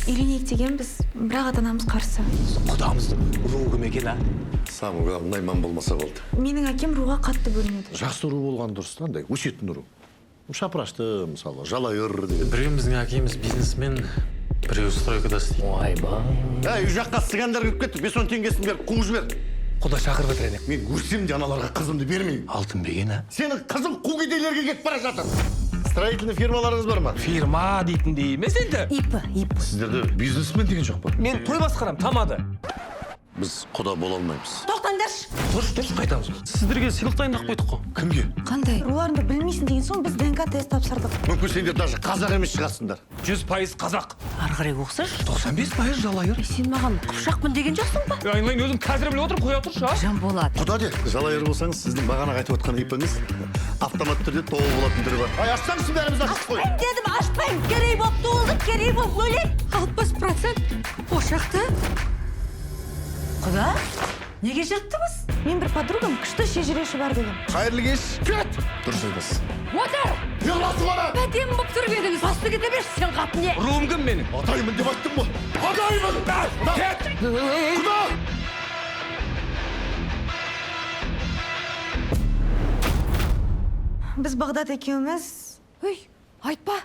Үйленейік дегенбіз, бірақ ата-анамыз қарсы. Құдамыздың руы кім екен, а? Самуға найман болмаса болды. Менің әкем руға қатты бөлінеді. Жақсы ру болған дұрыс та, андай өсетін ру. Шапырашты, мысалы, жалайыр деген. Біреуіміздің әкеміз бизнесмен, біреуі стройкада істейді. Ойбай. Үй жаққа сыгандар кіріп кетті, 5-10 теңгесін беріп, қуып жібер. Құда шақырып бітіреді. Мен көрсем де аналарға қызымды бермеймін. Алтын беген, а? Сенің қызың қу кедейлерге кетіп бара жатыр. Строительный фирмаларыңыз бар ма? Фирма дейтін де емес енді. ИП. Сіздерде бизнесмен деген жоқ па? Мен той басқарам, тамады. Біз құда бола алмаймыз. Тоқтаңдаршы! Дұрыс қайтамыз. Сіздерге сыйлық дайындап қойдық қой. Кімге? Қандай? Руларыңды білмейсің деген соң біз ДНК тест тапсырдық. Мүмкін сендер даже қазақ емес шығасыңдар. 100% қазақ. Ары қарай оқсашы. 95% жалайыр. Сен маған қыпшақпын деген жоқсың ба? Айналайын, өзім қазір біліп отырмын, қоя тұршы, а? Жанболат. Құда де, жалайыр болсаңыз, сіздің бағана айтып отқан ипіңіз автомат түрде тоғы болатын түрі бар. Ай, ашсаңызшы бәріміз ашып қой. Дедім, ашпайын. Керей болып туылдым, керей болып өлем. 60% ошақты. Құда, неге жырттыңыз? Мен бір подругам күшті шежіреші бар деген. Қайырлы кеш. Кет! Дұрыс айтасыз. Отыр! Ұяласың ана! Бәтем болып тұрып едіңіз. Басты кете берші, сен қатын не? Руым кім менің? Атаймын деп айттым ғой. Атаймын! Кет! Құда! Біз Бағдат екеуміз... Өй, айтпа.